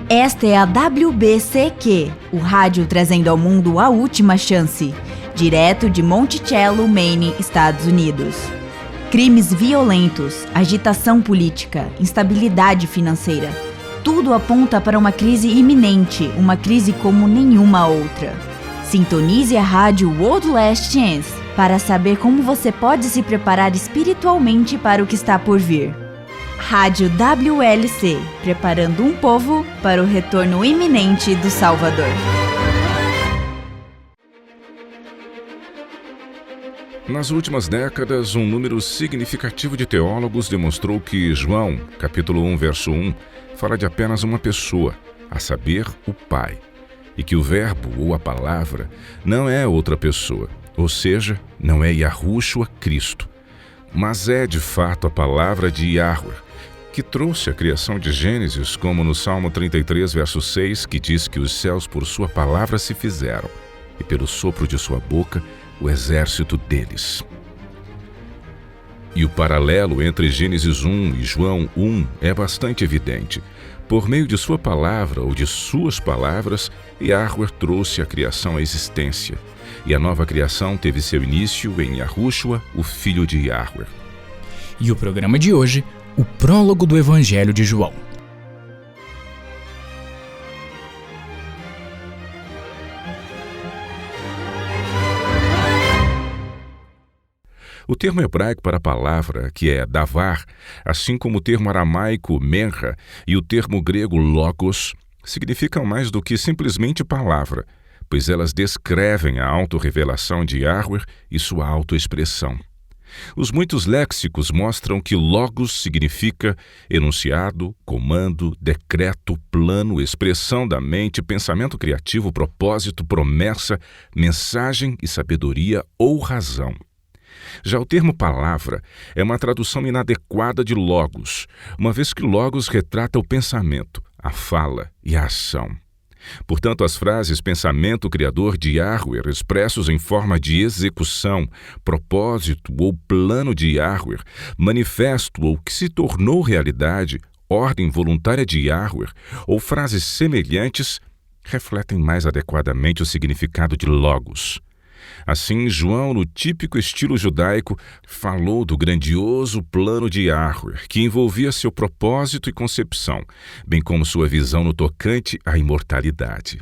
Esta é a WBCQ, o rádio trazendo ao mundo a última chance, direto de Monticello, Maine, Estados Unidos. Crimes violentos, agitação política, instabilidade financeira. Tudo aponta para uma crise iminente, uma crise como nenhuma outra. Sintonize a rádio World Last Chance para saber como você pode se preparar espiritualmente para o que está por vir. Rádio WLC, preparando um povo para o retorno iminente do Salvador. Nas últimas décadas, um número significativo de teólogos demonstrou que João, capítulo 1, verso 1, fala de apenas uma pessoa, a saber, o Pai, e que o verbo ou a palavra não é outra pessoa, ou seja, não é Yahushua Cristo, mas é de fato a palavra de Yahweh, que trouxe a criação de Gênesis, como no Salmo 33, verso 6, que diz que os céus por sua palavra se fizeram, e pelo sopro de sua boca o exército deles. E o paralelo entre Gênesis 1 e João 1 é bastante evidente. Por meio de sua palavra ou de suas palavras, Yahweh trouxe a criação à existência, e a nova criação teve seu início em Yahushua, o filho de Yahweh. E o programa de hoje, o prólogo do Evangelho de João. O termo hebraico para a palavra, que é davar, assim como o termo aramaico menra e o termo grego logos, significam mais do que simplesmente palavra, pois elas descrevem a autorrevelação de Yahweh e sua autoexpressão. Os muitos léxicos mostram que logos significa enunciado, comando, decreto, plano, expressão da mente, pensamento criativo, propósito, promessa, mensagem e sabedoria ou razão. Já o termo palavra é uma tradução inadequada de logos, uma vez que logos retrata o pensamento, a fala e a ação. Portanto, as frases pensamento criador de Yahweh expressos em forma de execução, propósito ou plano de Yahweh, manifesto ou que se tornou realidade, ordem voluntária de Yahweh ou frases semelhantes refletem mais adequadamente o significado de logos. Assim, João, no típico estilo judaico, falou do grandioso plano de Yahweh, que envolvia seu propósito e concepção, bem como sua visão no tocante à imortalidade.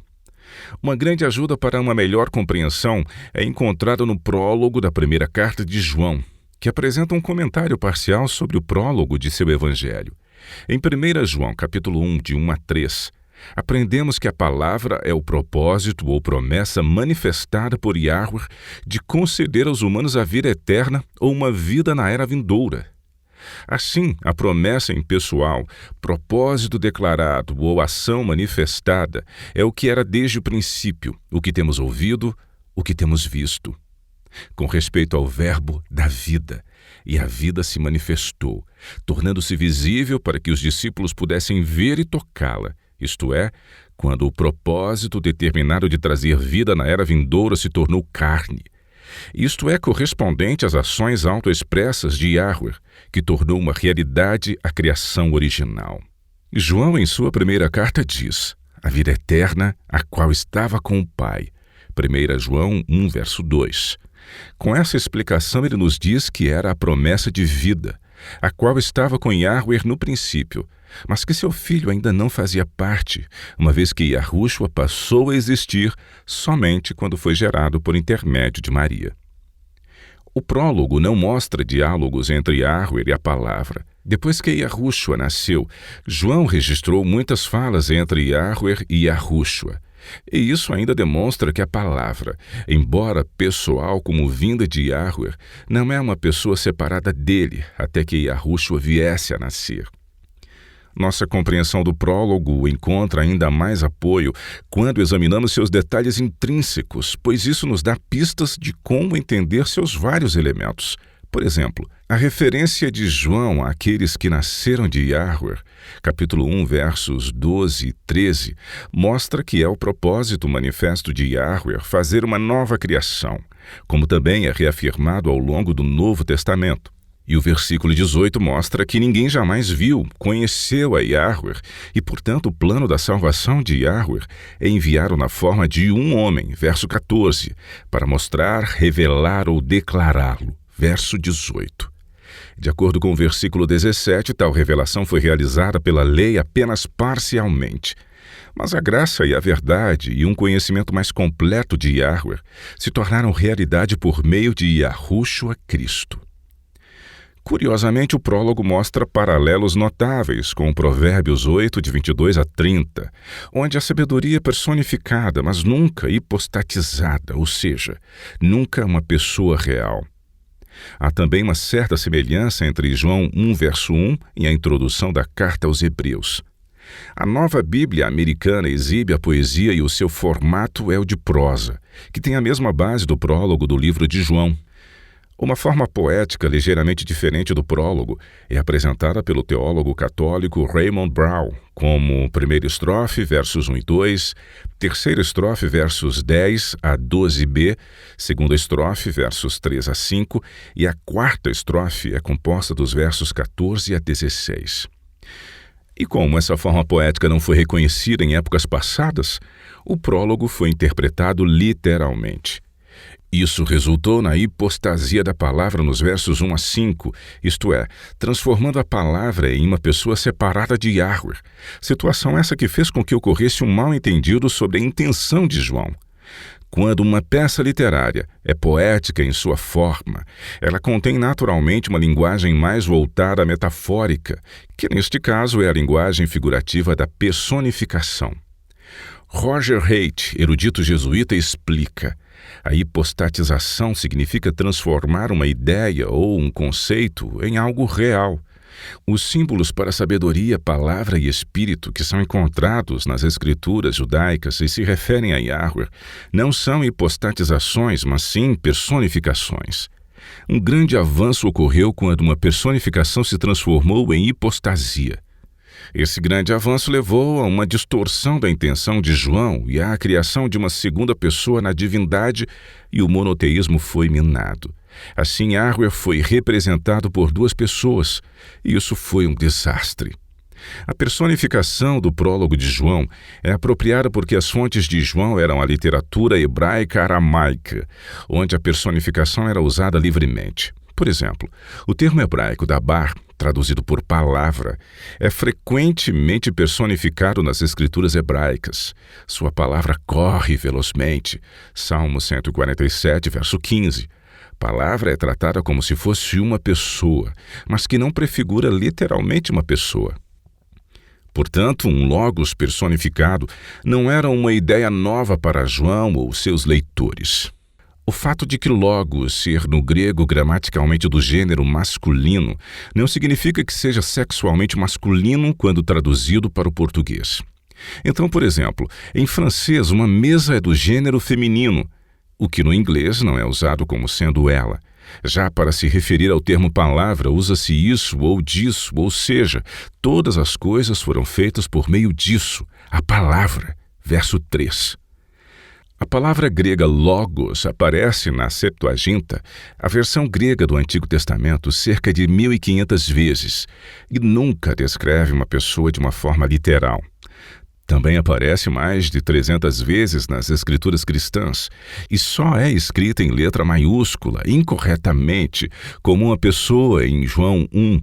Uma grande ajuda para uma melhor compreensão é encontrada no prólogo da primeira carta de João, que apresenta um comentário parcial sobre o prólogo de seu evangelho. Em 1 João, capítulo 1, de 1 a 3, aprendemos que a palavra é o propósito ou promessa manifestada por Yahweh de conceder aos humanos a vida eterna ou uma vida na era vindoura. Assim, a promessa impessoal, propósito declarado ou ação manifestada é o que era desde o princípio, o que temos ouvido, o que temos visto. Com respeito ao verbo da vida, e a vida se manifestou, tornando-se visível para que os discípulos pudessem ver e tocá-la. Isto é, quando o propósito determinado de trazer vida na era vindoura se tornou carne. Isto é correspondente às ações autoexpressas de Yahweh, que tornou uma realidade a criação original. João, em sua primeira carta, diz: a vida eterna, a qual estava com o Pai. 1 João 1, verso 2. Com essa explicação, ele nos diz que era a promessa de vida, a qual estava com Yahweh no princípio, mas que seu filho ainda não fazia parte, uma vez que Yahushua passou a existir somente quando foi gerado por intermédio de Maria. O prólogo não mostra diálogos entre Yahweh e a palavra. Depois que Yahushua nasceu, João registrou muitas falas entre Yahweh e Yahushua. E isso ainda demonstra que a palavra, embora pessoal como vinda de Yahweh, não é uma pessoa separada dele até que Yahushua viesse a nascer. Nossa compreensão do prólogo encontra ainda mais apoio quando examinamos seus detalhes intrínsecos, pois isso nos dá pistas de como entender seus vários elementos, Por exemplo, a referência de João àqueles que nasceram de Yahweh, capítulo 1, versos 12 e 13, mostra que é o propósito manifesto de Yahweh fazer uma nova criação, como também é reafirmado ao longo do Novo Testamento. E o versículo 18 mostra que ninguém jamais viu, conheceu a Yahweh, e, portanto, o plano da salvação de Yahweh é enviá-lo na forma de um homem, verso 14, para mostrar, revelar ou declará-lo, verso 18. De acordo com o versículo 17, tal revelação foi realizada pela lei apenas parcialmente. Mas a graça e a verdade e um conhecimento mais completo de Yahweh se tornaram realidade por meio de Yahushua Cristo. Curiosamente, o prólogo mostra paralelos notáveis com Provérbios 8, de 22 a 30, onde a sabedoria é personificada, mas nunca hipostatizada, ou seja, nunca uma pessoa real. Há também uma certa semelhança entre João 1, verso 1 e a introdução da carta aos Hebreus. A Nova Bíblia Americana exibe a poesia e o seu formato é o de prosa, que tem a mesma base do prólogo do livro de João. Uma forma poética ligeiramente diferente do prólogo é apresentada pelo teólogo católico Raymond Brown, como primeira estrofe, versos 1 e 2, terceira estrofe, versos 10 a 12b, segunda estrofe, versos 3 a 5, e a quarta estrofe é composta dos versos 14 a 16. E como essa forma poética não foi reconhecida em épocas passadas, o prólogo foi interpretado literalmente. Isso resultou na hipostasia da palavra nos versos 1 a 5, isto é, transformando a palavra em uma pessoa separada de Yahweh, situação essa que fez com que ocorresse um mal-entendido sobre a intenção de João. Quando uma peça literária é poética em sua forma, ela contém naturalmente uma linguagem mais voltada à metafórica, que neste caso é a linguagem figurativa da personificação. Roger Haidt, erudito jesuíta, explica: a hipostatização significa transformar uma ideia ou um conceito em algo real. Os símbolos para sabedoria, palavra e espírito que são encontrados nas escrituras judaicas e se referem a Yahweh não são hipostatizações, mas sim personificações. Um grande avanço ocorreu quando uma personificação se transformou em hipostasia. Esse grande avanço levou a uma distorção da intenção de João e à criação de uma segunda pessoa na divindade, e o monoteísmo foi minado. Assim, Yahweh foi representado por duas pessoas, e isso foi um desastre. A personificação do prólogo de João é apropriada porque as fontes de João eram a literatura hebraica aramaica, onde a personificação era usada livremente. Por exemplo, o termo hebraico dabar, traduzido por palavra, é frequentemente personificado nas escrituras hebraicas. Sua palavra corre velozmente. Salmo 147, verso 15. Palavra é tratada como se fosse uma pessoa, mas que não prefigura literalmente uma pessoa. Portanto, um logos personificado não era uma ideia nova para João ou seus leitores. O fato de que logos ser no grego gramaticalmente do gênero masculino não significa que seja sexualmente masculino quando traduzido para o português. Então, por exemplo, em francês uma mesa é do gênero feminino, o que no inglês não é usado como sendo ela. Já para se referir ao termo palavra, usa-se isso ou disso, ou seja, todas as coisas foram feitas por meio disso, a palavra. Verso 3. A palavra grega logos aparece na Septuaginta, a versão grega do Antigo Testamento, cerca de 1.500 vezes, e nunca descreve uma pessoa de uma forma literal. Também aparece mais de 300 vezes nas escrituras cristãs, e só é escrita em letra maiúscula, incorretamente, como uma pessoa em João 1,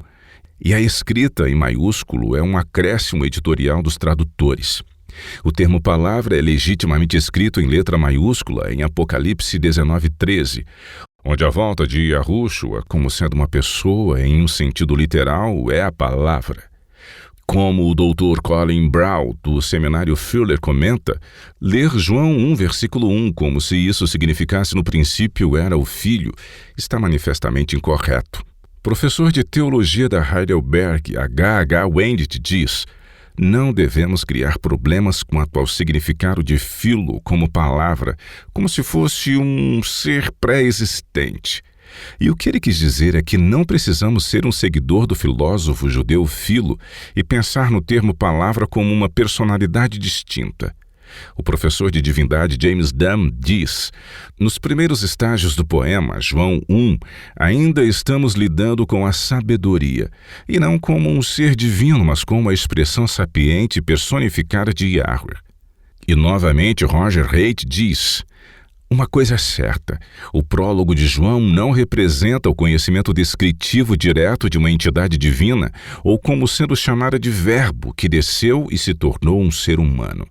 e a escrita em maiúsculo é um acréscimo editorial dos tradutores. O termo palavra é legitimamente escrito em letra maiúscula em Apocalipse 19:13, onde a volta de Yahushua como sendo uma pessoa em um sentido literal é a palavra. Como o Dr. Colin Brown, do Seminário Fuller, comenta, ler João 1, versículo 1, como se isso significasse no princípio era o Filho, está manifestamente incorreto. Professor de teologia da Heidelberg, H.H. Wendt, diz: não devemos criar problemas quanto ao significado de filo como palavra, como se fosse um ser pré-existente. E o que ele quis dizer é que não precisamos ser um seguidor do filósofo judeu Filo e pensar no termo palavra como uma personalidade distinta. O professor de divindade James Dunn diz: nos primeiros estágios do poema, João 1, ainda estamos lidando com a sabedoria, e não como um ser divino, mas como a expressão sapiente personificada de Yahweh. E novamente Roger Haidt diz: uma coisa é certa, o prólogo de João não representa o conhecimento descritivo direto de uma entidade divina ou como sendo chamada de verbo que desceu e se tornou um ser humano.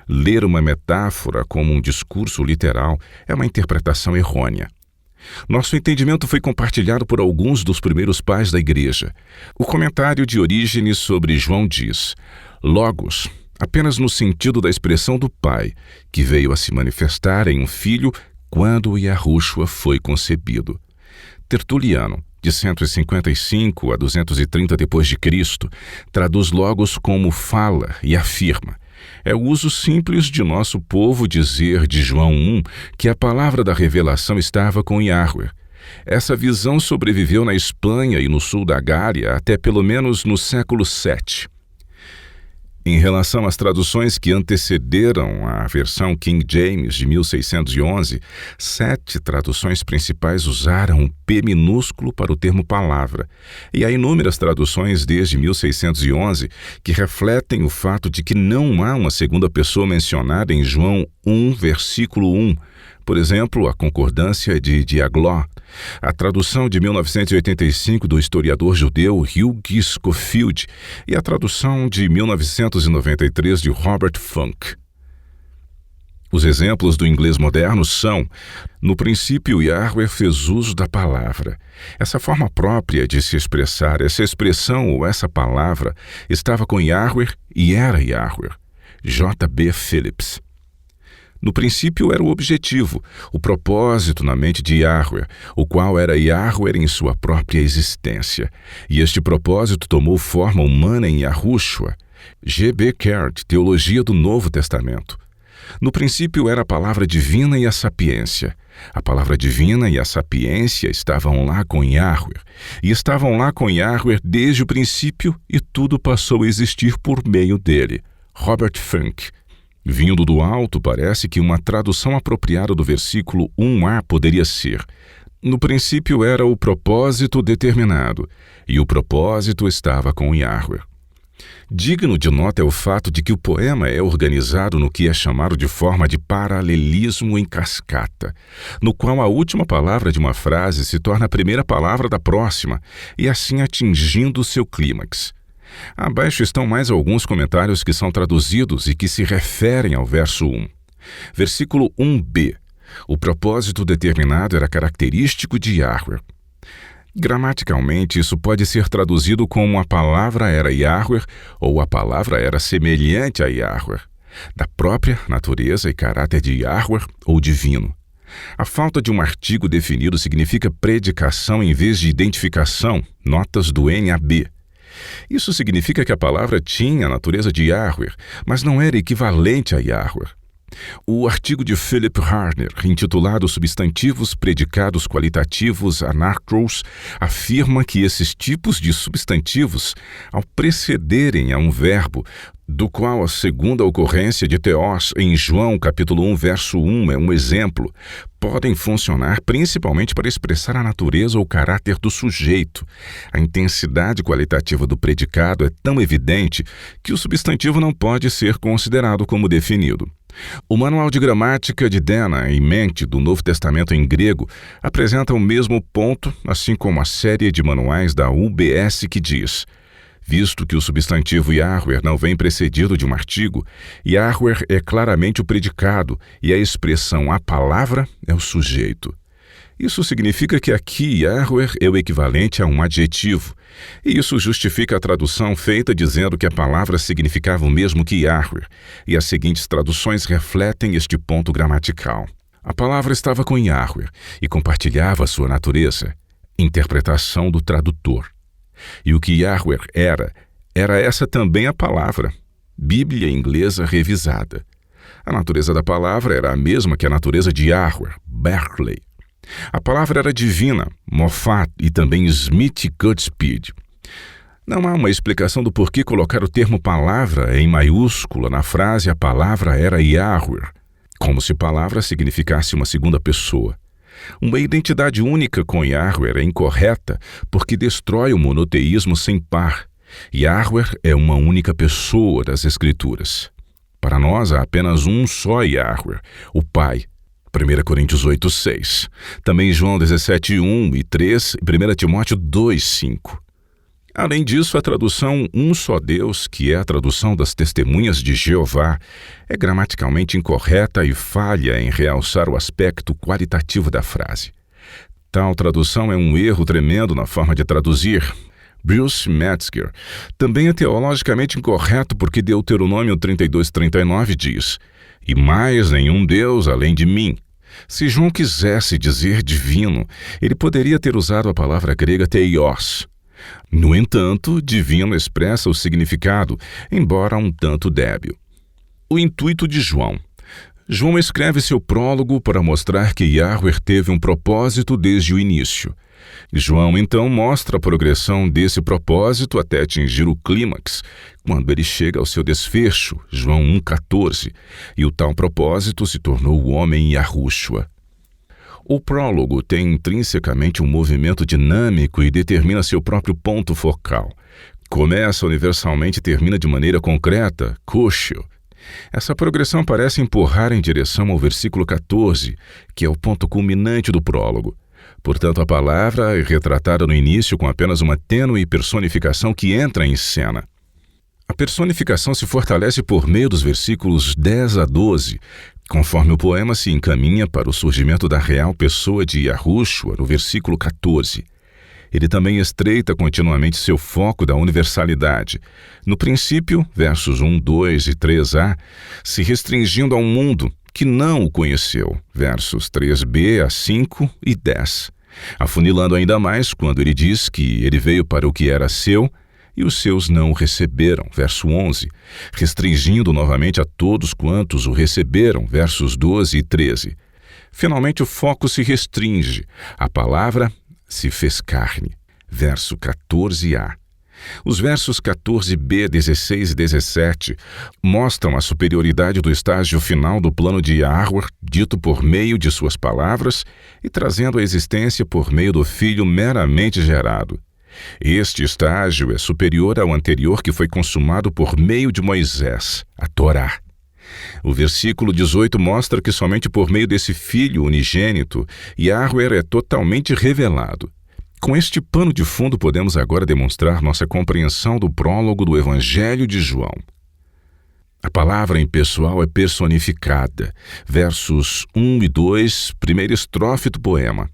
Ler uma metáfora como um discurso literal é uma interpretação errônea. Nosso entendimento foi compartilhado por alguns dos primeiros pais da Igreja. O comentário de Orígenes sobre João diz: Logos, apenas no sentido da expressão do Pai, que veio a se manifestar em um filho quando Yahushua foi concebido. Tertuliano, de 155 a 230 d.C., traduz Logos como fala e afirma. É o uso simples de nosso povo dizer de João 1 que a palavra da revelação estava com Yahweh. Essa visão sobreviveu na Espanha e no sul da Gália até pelo menos no século VII. Em relação às traduções que antecederam a versão King James de 1611, 7 traduções principais usaram o P minúsculo para o termo palavra, e há inúmeras traduções desde 1611 que refletem o fato de que não há uma segunda pessoa mencionada em João 1, versículo 1. Por exemplo, a concordância de Diagló, a tradução de 1985 do historiador judeu Hugh Scofield e a tradução de 1993 de Robert Funk. Os exemplos do inglês moderno são: no princípio, Yahweh fez uso da palavra. Essa forma própria de se expressar, essa expressão ou essa palavra, estava com Yahweh e era Yahweh. J.B. Phillips. No princípio era o objetivo, o propósito na mente de Yahweh, o qual era Yahweh em sua própria existência. E este propósito tomou forma humana em Yahushua. G.B. Caird, Teologia do Novo Testamento. No princípio era a palavra divina e a sapiência. A palavra divina e a sapiência estavam lá com Yahweh. E estavam lá com Yahweh desde o princípio e tudo passou a existir por meio dele. Robert Funk. Vindo do alto, parece que uma tradução apropriada do versículo 1a poderia ser: no princípio era o propósito determinado, e o propósito estava com Yahweh. Digno de nota é o fato de que o poema é organizado no que é chamado de forma de paralelismo em cascata, no qual a última palavra de uma frase se torna a primeira palavra da próxima, e assim atingindo seu clímax. Abaixo estão mais alguns comentários que são traduzidos e que se referem ao verso 1. Versículo 1b. O propósito determinado era característico de Yahweh. Gramaticalmente, isso pode ser traduzido como a palavra era Yahweh ou a palavra era semelhante a Yahweh, da própria natureza e caráter de Yahweh ou divino. A falta de um artigo definido significa predicação em vez de identificação, notas do NAB. Isso significa que a palavra tinha a natureza de Yahweh, mas não era equivalente a Yahweh. O artigo de Philip Harner, intitulado Substantivos Predicados Qualitativos Anacros, afirma que esses tipos de substantivos, ao precederem a um verbo, do qual a segunda ocorrência de teós em João capítulo 1, verso 1 é um exemplo, podem funcionar principalmente para expressar a natureza ou caráter do sujeito. A intensidade qualitativa do predicado é tão evidente que o substantivo não pode ser considerado como definido. O Manual de Gramática de Dena e Mente do Novo Testamento em grego apresenta o mesmo ponto, assim como a série de manuais da UBS que diz: visto que o substantivo Yahweh não vem precedido de um artigo, Yahweh é claramente o predicado e a expressão a palavra é o sujeito. Isso significa que aqui Yahweh é o equivalente a um adjetivo, e isso justifica a tradução feita dizendo que a palavra significava o mesmo que Yahweh, e as seguintes traduções refletem este ponto gramatical. A palavra estava com Yahweh e compartilhava a sua natureza. Interpretação do tradutor. E o que Yahweh era Era essa também a palavra, Bíblia inglesa revisada. A natureza da palavra era a mesma que a natureza de Yahweh, Berkeley. A palavra era divina, Moffat e também Smith Goodspeed. Não há uma explicação do porquê colocar o termo palavra em maiúscula na frase a palavra era Yahweh, como se palavra significasse uma segunda pessoa. Uma identidade única com Yahweh é incorreta porque destrói o monoteísmo sem par. Yahweh é uma única pessoa das Escrituras. Para nós há apenas um só Yahweh, o Pai. 1 Coríntios 8:6. Também João 17:1 e 3 e 1 Timóteo 2:5. Além disso, a tradução Um Só Deus, que é a tradução das Testemunhas de Jeová, é gramaticalmente incorreta e falha em realçar o aspecto qualitativo da frase. Tal tradução é um erro tremendo na forma de traduzir. Bruce Metzger também é teologicamente incorreto porque Deuteronômio 32:39 diz: "E mais nenhum Deus além de mim." Se João quisesse dizer divino, ele poderia ter usado a palavra grega teios. No entanto, divino expressa o significado, embora um tanto débil. O intuito de João. João escreve seu prólogo para mostrar que Yahweh teve um propósito desde o início. João, então, mostra a progressão desse propósito até atingir o clímax, quando ele chega ao seu desfecho, João 1,14, e o tal propósito se tornou o homem Yahushua. O prólogo tem intrinsecamente um movimento dinâmico e determina seu próprio ponto focal. Começa universalmente e termina de maneira concreta, Kushel. Essa progressão parece empurrar em direção ao versículo 14, que é o ponto culminante do prólogo. Portanto, a palavra é retratada no início com apenas uma tênue personificação que entra em cena. A personificação se fortalece por meio dos versículos 10 a 12, conforme o poema se encaminha para o surgimento da real pessoa de Yahushua no versículo 14. Ele também estreita continuamente seu foco da universalidade. No princípio, versos 1, 2 e 3a, se restringindo ao mundo que não o conheceu, versos 3b a 5 e 10. Afunilando ainda mais quando ele diz que ele veio para o que era seu e os seus não o receberam, verso 11, restringindo novamente a todos quantos o receberam, versos 12 e 13. Finalmente o foco se restringe, a palavra se fez carne, verso 14a. Os versos 14b, 16 e 17 mostram a superioridade do estágio final do plano de Yahweh, dito por meio de suas palavras e trazendo a existência por meio do Filho meramente gerado. Este estágio é superior ao anterior que foi consumado por meio de Moisés, a Torá. O versículo 18 mostra que somente por meio desse Filho unigênito, Yahweh é totalmente revelado. Com este pano de fundo, podemos agora demonstrar nossa compreensão do prólogo do Evangelho de João. A palavra impessoal é personificada. Versos 1 e 2, primeira estrofe do poema.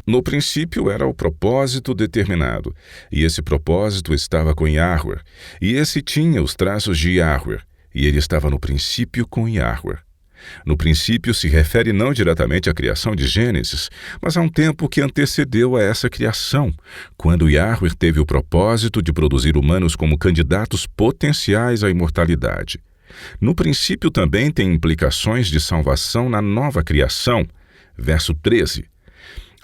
No princípio era o propósito determinado, e esse propósito estava com Yahweh, e esse tinha os traços de Yahweh, e ele estava no princípio com Yahweh. No princípio se refere não diretamente à criação de Gênesis, mas a um tempo que antecedeu a essa criação, quando Yahweh teve o propósito de produzir humanos como candidatos potenciais à imortalidade. No princípio também tem implicações de salvação na nova criação. Verso 13.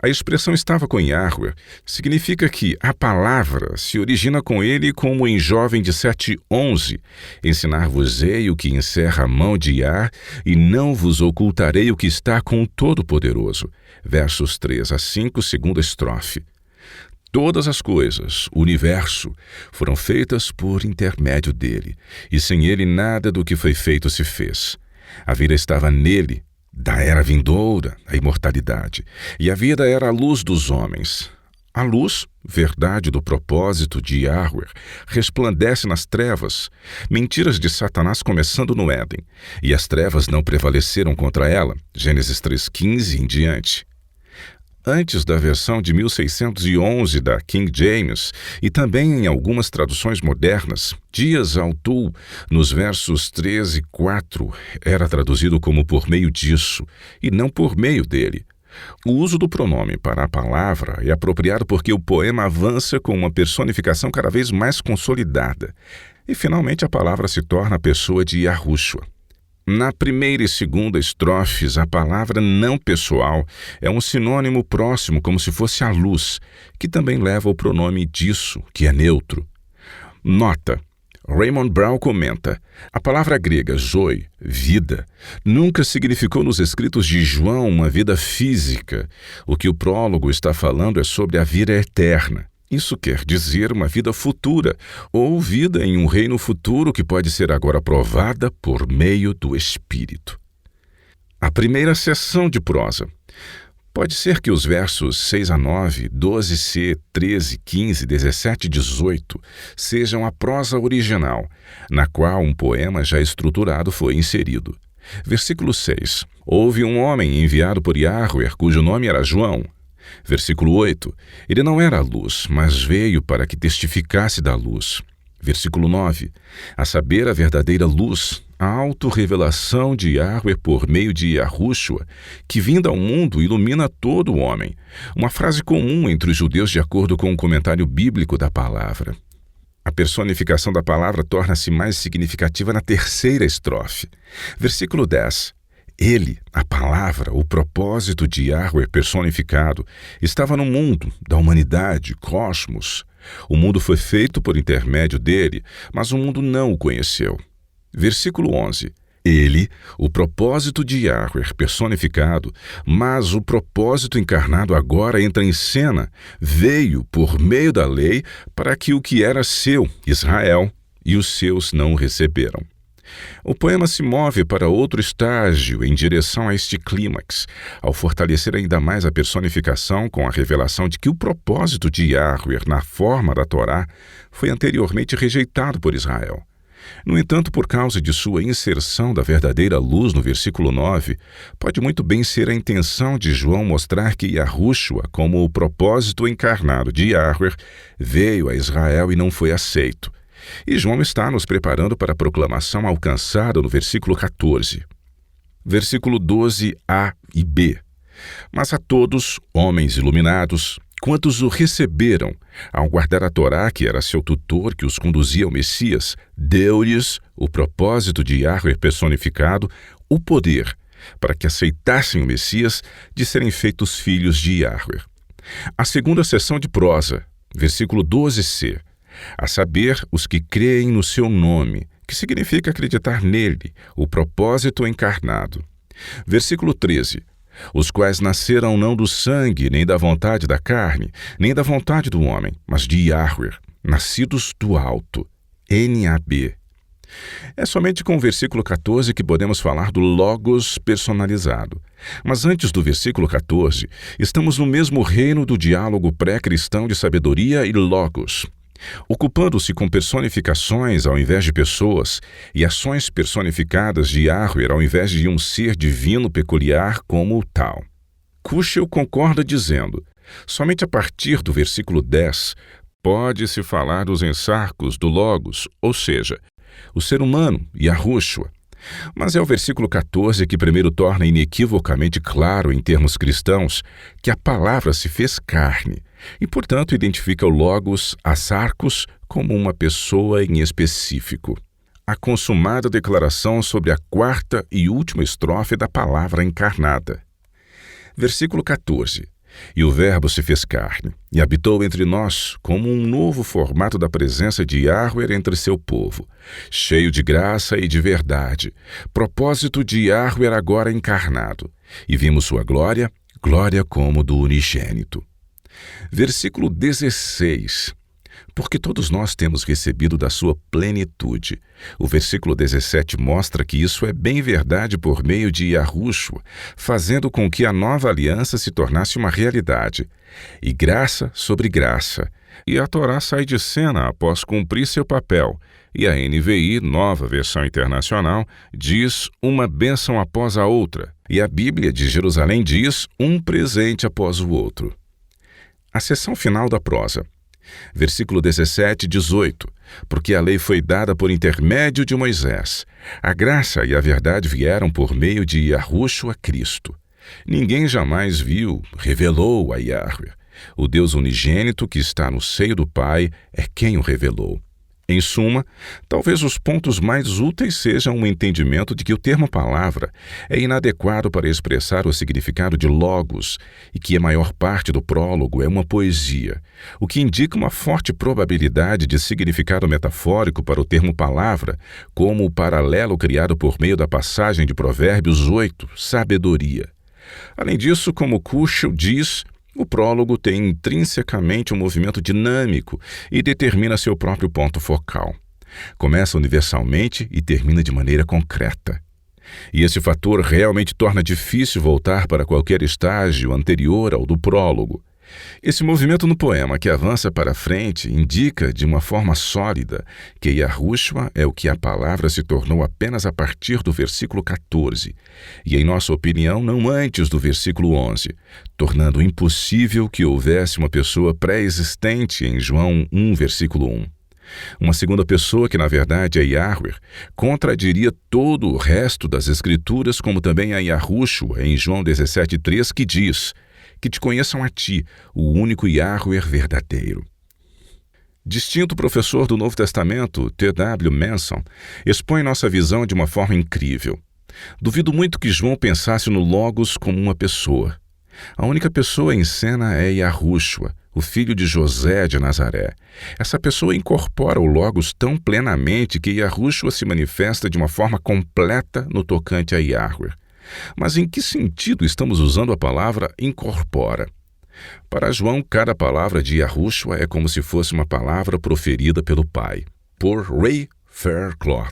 A expressão estava com Yahweh significa que a palavra se origina com ele como em Jovem 17:11. Ensinar-vos-ei o que encerra a mão de Yah, e não vos ocultarei o que está com o Todo-Poderoso. Versos 3 a 5, segunda estrofe. Todas as coisas, o universo, foram feitas por intermédio dele, e sem ele nada do que foi feito se fez. A vida estava nele, da era vindoura, a imortalidade, e a vida era a luz dos homens. A luz, verdade do propósito de Yahweh, resplandece nas trevas, mentiras de Satanás começando no Éden, e as trevas não prevaleceram contra ela, Gênesis 3:15 em diante. Antes da versão de 1611 da King James, e também em algumas traduções modernas, Dias Altu, nos versos 3 e 4, era traduzido como por meio disso, e não por meio dele. O uso do pronome para a palavra é apropriado porque o poema avança com uma personificação cada vez mais consolidada. E, finalmente, a palavra se torna a pessoa de Yahushua. Na primeira e segunda estrofes, a palavra não pessoal é um sinônimo próximo, como se fosse a luz, que também leva o pronome disso, que é neutro. Nota: Raymond Brown comenta: a palavra grega zoe, vida, nunca significou nos escritos de João uma vida física. O que o prólogo está falando é sobre a vida eterna. Isso quer dizer uma vida futura, ou vida em um reino futuro que pode ser agora provada por meio do Espírito. A primeira seção de prosa. Pode ser que os versos 6 a 9, 12c, 13, 15, 17 e 18 sejam a prosa original, na qual um poema já estruturado foi inserido. Versículo 6. Houve um homem enviado por Yahweh, cujo nome era João. Versículo 8. Ele não era a luz, mas veio para que testificasse da luz. Versículo 9. A saber, a verdadeira luz, a autorrevelação de Yahweh por meio de Yahushua, que vinda ao mundo ilumina todo o homem. Uma frase comum entre os judeus de acordo com o comentário bíblico da palavra. A personificação da palavra torna-se mais significativa na terceira estrofe. Versículo 10. Ele, a palavra, o propósito de Yahweh personificado, estava no mundo, da humanidade, cosmos. O mundo foi feito por intermédio dele, mas o mundo não o conheceu. Versículo 11. Ele, o propósito de Yahweh personificado, mas o propósito encarnado agora entra em cena, veio por meio da lei para que o que era seu, Israel, e os seus não o receberam. O poema se move para outro estágio em direção a este clímax, ao fortalecer ainda mais a personificação com a revelação de que o propósito de Yahweh na forma da Torá foi anteriormente rejeitado por Israel. No entanto, por causa de sua inserção da verdadeira luz no versículo 9, pode muito bem ser a intenção de João mostrar que Yahushua, como o propósito encarnado de Yahweh, veio a Israel e não foi aceito. E João está nos preparando para a proclamação alcançada no versículo 14. Versículo 12a e b. Mas a todos, homens iluminados, quantos o receberam, ao guardar a Torá, que era seu tutor, que os conduzia ao Messias, deu-lhes o propósito de Yahweh personificado, o poder, para que aceitassem o Messias, de serem feitos filhos de Yahweh. A segunda seção de prosa, versículo 12c. A saber, os que creem no seu nome, que significa acreditar nele, o propósito encarnado. Versículo 13. Os quais nasceram não do sangue, nem da vontade da carne, nem da vontade do homem, mas de Yahweh, nascidos do alto. NAB. É somente com o versículo 14 que podemos falar do Logos personalizado. Mas antes do versículo 14, estamos no mesmo reino do diálogo pré-cristão de sabedoria e Logos. Ocupando-se com personificações ao invés de pessoas e ações personificadas de Yahweh ao invés de um ser divino peculiar como o tal. Kushel concorda dizendo: somente a partir do versículo 10 pode-se falar dos ensarcos do Logos, ou seja, o ser humano, Yahushua. Mas é o versículo 14 que primeiro torna inequivocamente claro em termos cristãos que a palavra se fez carne e, portanto, identifica o Logos, Asarcos, como uma pessoa em específico. A consumada declaração sobre a quarta e última estrofe da palavra encarnada. Versículo 14. E o Verbo se fez carne e habitou entre nós como um novo formato da presença de Yahweh entre seu povo, cheio de graça e de verdade, propósito de Yahweh agora encarnado, e vimos sua glória, glória como do unigênito. Versículo 16. Porque todos nós temos recebido da sua plenitude. O versículo 17 mostra que isso é bem verdade por meio de Yahushua, fazendo com que a nova aliança se tornasse uma realidade. E graça sobre graça. E a Torá sai de cena após cumprir seu papel. E a NVI, nova versão internacional, diz uma bênção após a outra. E a Bíblia de Jerusalém diz um presente após o outro. A seção final da prosa. Versículo 17 e 18. Porque a lei foi dada por intermédio de Moisés. A graça e a verdade vieram por meio de Yahushua Cristo. Ninguém jamais viu, revelou a Yahweh. O Deus unigênito que está no seio do Pai é quem o revelou. Em suma, talvez os pontos mais úteis sejam o entendimento de que o termo palavra é inadequado para expressar o significado de logos e que a maior parte do prólogo é uma poesia, o que indica uma forte probabilidade de significado metafórico para o termo palavra, como o paralelo criado por meio da passagem de Provérbios 8, sabedoria. Além disso, como Kushel diz, o prólogo tem intrinsecamente um movimento dinâmico e determina seu próprio ponto focal. Começa universalmente e termina de maneira concreta. E esse fator realmente torna difícil voltar para qualquer estágio anterior ao do prólogo. Esse movimento no poema que avança para frente indica de uma forma sólida que Yahushua é o que a palavra se tornou apenas a partir do versículo 14, e em nossa opinião não antes do versículo 11, tornando impossível que houvesse uma pessoa pré-existente em João 1, versículo 1. Uma segunda pessoa, que na verdade é Yahweh, contradiria todo o resto das Escrituras, como também a Yahushua em João 17,3, que diz: que te conheçam a ti, o único Yahweh verdadeiro. Distinto professor do Novo Testamento, T.W. Manson, expõe nossa visão de uma forma incrível. Duvido muito que João pensasse no Logos como uma pessoa. A única pessoa em cena é Yahushua, o filho de José de Nazaré. Essa pessoa incorpora o Logos tão plenamente que Yahushua se manifesta de uma forma completa no tocante a Yahweh. Mas em que sentido estamos usando a palavra incorpora? Para João, cada palavra de Yahushua é como se fosse uma palavra proferida pelo Pai, por Ray Faircloth.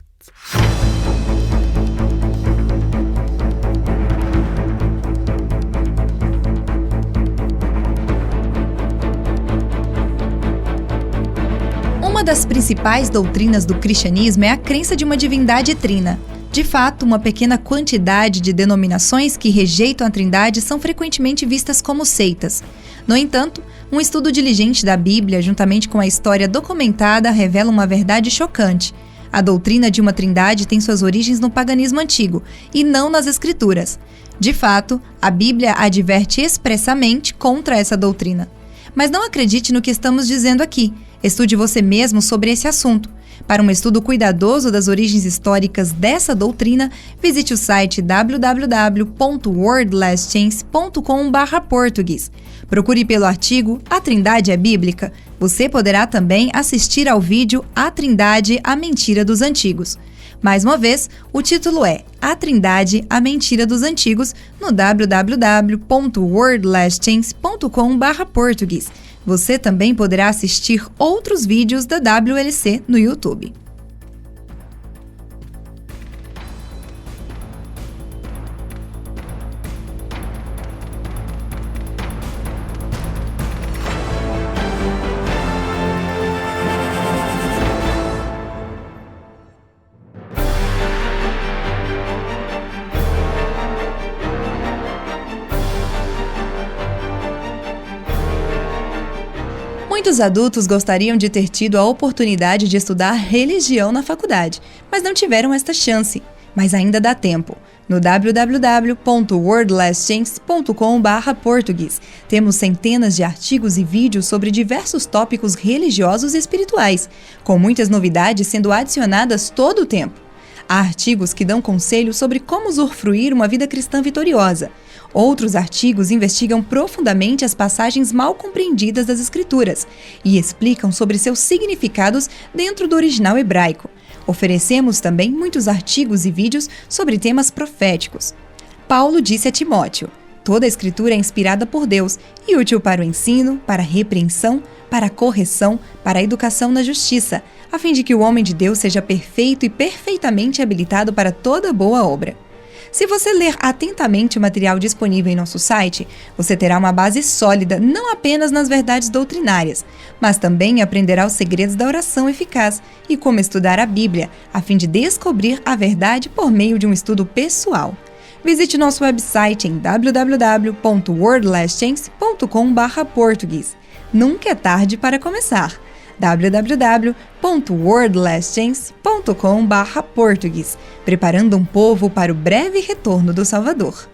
Uma das principais doutrinas do cristianismo é a crença de uma divindade trina. De fato, uma pequena quantidade de denominações que rejeitam a Trindade são frequentemente vistas como seitas. No entanto, um estudo diligente da Bíblia, juntamente com a história documentada, revela uma verdade chocante. A doutrina de uma Trindade tem suas origens no paganismo antigo, e não nas Escrituras. De fato, a Bíblia adverte expressamente contra essa doutrina. Mas não acredite no que estamos dizendo aqui. Estude você mesmo sobre esse assunto. Para um estudo cuidadoso das origens históricas dessa doutrina, visite o site www.wordlastchance.com/português. Procure pelo artigo A Trindade é Bíblica. Você poderá também assistir ao vídeo A Trindade, a Mentira dos Antigos. Mais uma vez, o título é A Trindade, a Mentira dos Antigos, no www.wordlastchance.com/português. Você também poderá assistir outros vídeos da WLC no YouTube. Muitos adultos gostariam de ter tido a oportunidade de estudar religião na faculdade, mas não tiveram esta chance. Mas ainda dá tempo. No www.wordlastchance.com/português temos centenas de artigos e vídeos sobre diversos tópicos religiosos e espirituais, com muitas novidades sendo adicionadas todo o tempo. Há artigos que dão conselhos sobre como usufruir uma vida cristã vitoriosa. Outros artigos investigam profundamente as passagens mal compreendidas das Escrituras e explicam sobre seus significados dentro do original hebraico. Oferecemos também muitos artigos e vídeos sobre temas proféticos. Paulo disse a Timóteo: toda a Escritura é inspirada por Deus e útil para o ensino, para a repreensão, para a correção, para a educação na justiça, a fim de que o homem de Deus seja perfeito e perfeitamente habilitado para toda boa obra. Se você ler atentamente o material disponível em nosso site, você terá uma base sólida não apenas nas verdades doutrinárias, mas também aprenderá os segredos da oração eficaz e como estudar a Bíblia, a fim de descobrir a verdade por meio de um estudo pessoal. Visite nosso website em www.wordlastchance.com/português. Nunca é tarde para começar. www.wordlastchance.com/português, preparando um povo para o breve retorno do Salvador.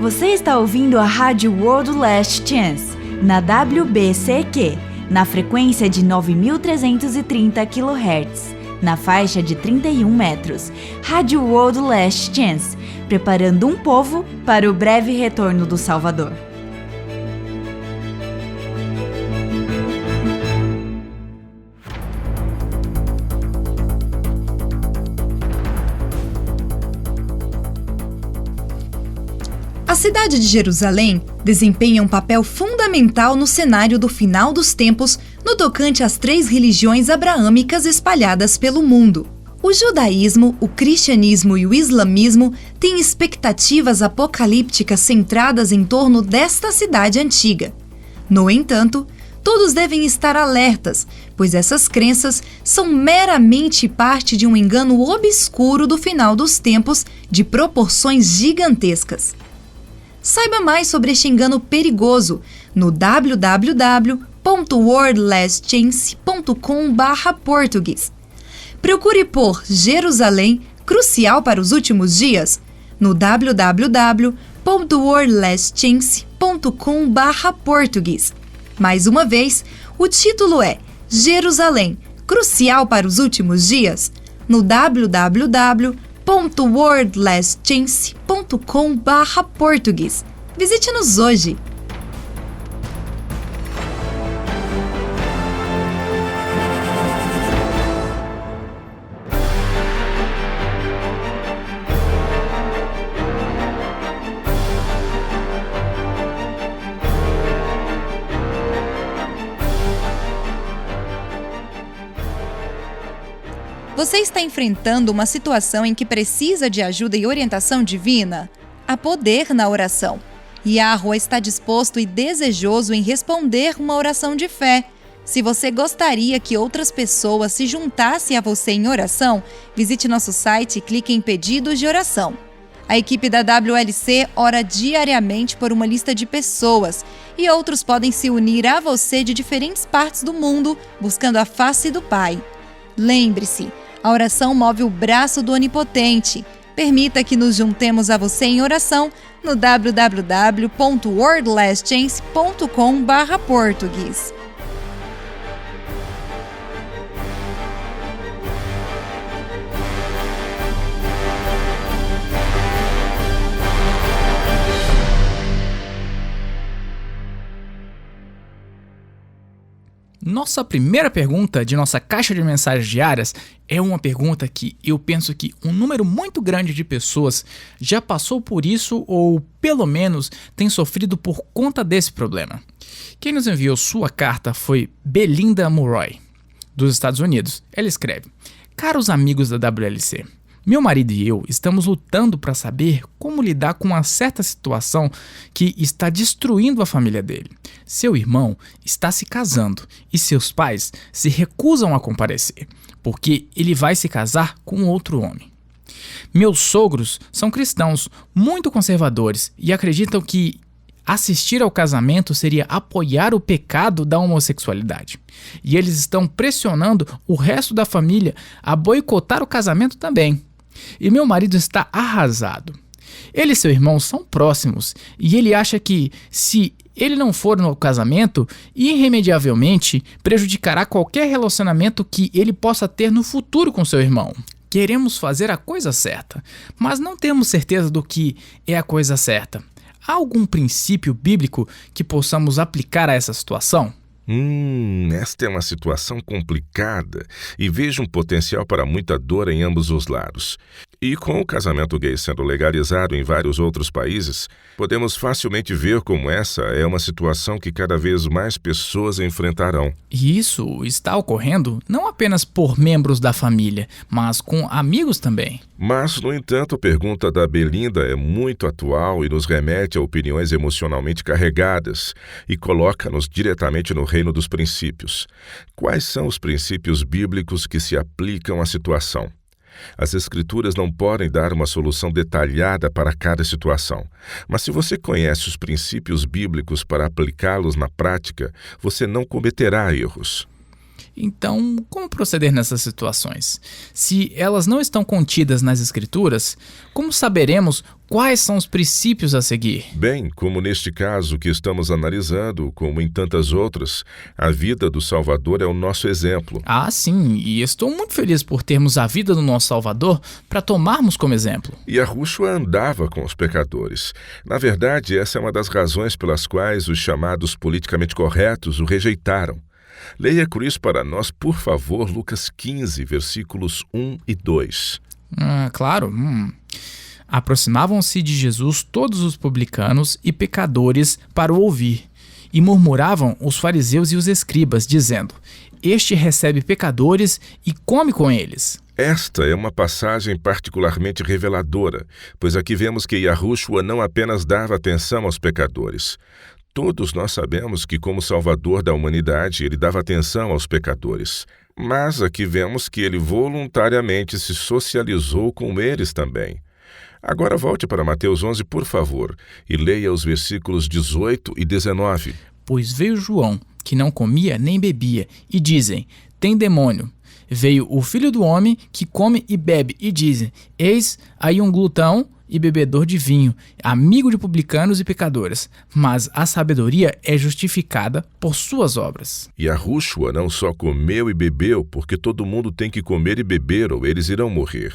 Você está ouvindo a Rádio World Last Chance, na WBCQ, na frequência de 9.330 kHz, na faixa de 31 metros. Rádio World Last Chance, preparando um povo para o breve retorno do Salvador. A cidade de Jerusalém desempenha um papel fundamental no cenário do final dos tempos no tocante às 3 religiões abraâmicas espalhadas pelo mundo. O judaísmo, o cristianismo e o islamismo têm expectativas apocalípticas centradas em torno desta cidade antiga. No entanto, todos devem estar alertas, pois essas crenças são meramente parte de um engano obscuro do final dos tempos de proporções gigantescas. Saiba mais sobre este engano perigoso no www.worldlastchance.com/português. Procure por Jerusalém, crucial para os últimos dias, no www.worldlastchance.com/português. Mais uma vez, o título é Jerusalém, crucial para os últimos dias, no www.worldlastchance.com/português. Visite-nos hoje! Você está enfrentando uma situação em que precisa de ajuda e orientação divina? Há poder na oração. Yahweh está disposto e desejoso em responder uma oração de fé. Se você gostaria que outras pessoas se juntassem a você em oração, visite nosso site e clique em Pedidos de Oração. A equipe da WLC ora diariamente por uma lista de pessoas e outros podem se unir a você de diferentes partes do mundo, buscando a face do Pai. Lembre-se, a oração move o braço do Onipotente. Permita que nos juntemos a você em oração no www.worldlastchance.com/português. Nossa primeira pergunta de nossa caixa de mensagens diárias é uma pergunta que eu penso que um número muito grande de pessoas já passou por isso ou, pelo menos, tem sofrido por conta desse problema. Quem nos enviou sua carta foi Belinda Murroy, dos Estados Unidos. Ela escreve: Caros amigos da WLC, meu marido e eu estamos lutando para saber como lidar com uma certa situação que está destruindo a família dele. Seu irmão está se casando e seus pais se recusam a comparecer, porque ele vai se casar com outro homem. Meus sogros são cristãos muito conservadores e acreditam que assistir ao casamento seria apoiar o pecado da homossexualidade. E eles estão pressionando o resto da família a boicotar o casamento também. E meu marido está arrasado. Ele e seu irmão são próximos e ele acha que, se ele não for no casamento, irremediavelmente prejudicará qualquer relacionamento que ele possa ter no futuro com seu irmão. Queremos fazer a coisa certa, mas não temos certeza do que é a coisa certa. Há algum princípio bíblico que possamos aplicar a essa situação? Esta é uma situação complicada e vejo um potencial para muita dor em ambos os lados. E com o casamento gay sendo legalizado em vários outros países, podemos facilmente ver como essa é uma situação que cada vez mais pessoas enfrentarão. E isso está ocorrendo não apenas por membros da família, mas com amigos também. Mas, no entanto, a pergunta da Belinda é muito atual e nos remete a opiniões emocionalmente carregadas e coloca-nos diretamente no reino dos princípios. Quais são os princípios bíblicos que se aplicam à situação? As Escrituras não podem dar uma solução detalhada para cada situação, mas se você conhece os princípios bíblicos para aplicá-los na prática, você não cometerá erros. Então, como proceder nessas situações? Se elas não estão contidas nas Escrituras, como saberemos quais são os princípios a seguir? Bem, como neste caso que estamos analisando, como em tantas outras, a vida do Salvador é o nosso exemplo. Ah, sim, e estou muito feliz por termos a vida do nosso Salvador para tomarmos como exemplo. E Yahushua andava com os pecadores. Na verdade, essa é uma das razões pelas quais os chamados politicamente corretos o rejeitaram. Leia por isso para nós, por favor, Lucas 15, versículos 1 e 2. Claro. Aproximavam-se de Jesus todos os publicanos e pecadores para o ouvir, e murmuravam os fariseus e os escribas, dizendo: Este recebe pecadores e come com eles. Esta é uma passagem particularmente reveladora, pois aqui vemos que Yahushua não apenas dava atenção aos pecadores. Todos nós sabemos que, como Salvador da humanidade, ele dava atenção aos pecadores. Mas aqui vemos que ele voluntariamente se socializou com eles também. Agora volte para Mateus 11, por favor, e leia os versículos 18 e 19. Pois veio João, que não comia nem bebia, e dizem: Tem demônio. Veio o Filho do Homem, que come e bebe, e dizem: Eis aí um glutão e bebedor de vinho, amigo de publicanos e pecadores, mas a sabedoria é justificada por suas obras. E Yahushua não só comeu e bebeu, porque todo mundo tem que comer e beber, ou eles irão morrer.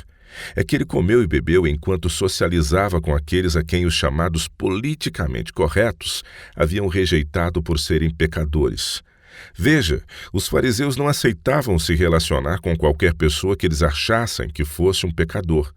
É que ele comeu e bebeu enquanto socializava com aqueles a quem os chamados politicamente corretos haviam rejeitado por serem pecadores. Veja, os fariseus não aceitavam se relacionar com qualquer pessoa que eles achassem que fosse um pecador.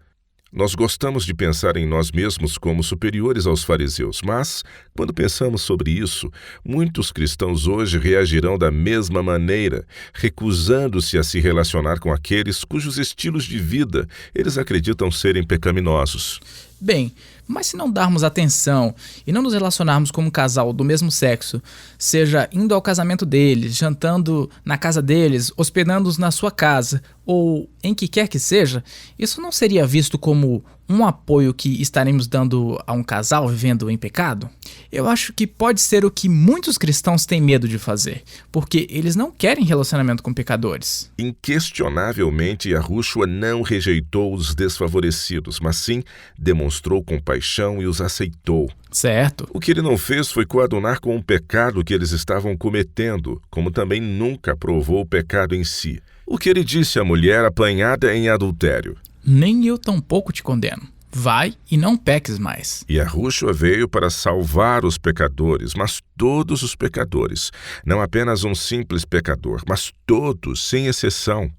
Nós gostamos de pensar em nós mesmos como superiores aos fariseus, mas, quando pensamos sobre isso, muitos cristãos hoje reagirão da mesma maneira, recusando-se a se relacionar com aqueles cujos estilos de vida eles acreditam serem pecaminosos. Bem, mas se não darmos atenção e não nos relacionarmos como um casal do mesmo sexo, seja indo ao casamento deles, jantando na casa deles, hospedando-os na sua casa ou em que quer que seja, isso não seria visto como um apoio que estaremos dando a um casal vivendo em pecado? Eu acho que pode ser o que muitos cristãos têm medo de fazer, porque eles não querem relacionamento com pecadores. Inquestionavelmente, Yahushua não rejeitou os desfavorecidos, mas sim demonstrou compaixão e os aceitou. Certo. O que ele não fez foi coadunar com o pecado que eles estavam cometendo, como também nunca aprovou o pecado em si. O que ele disse à mulher apanhada em adultério? Nem eu tampouco te condeno. Vai e não peques mais. E Yahushua veio para salvar os pecadores, mas todos os pecadores. Não apenas um simples pecador, mas todos, sem exceção.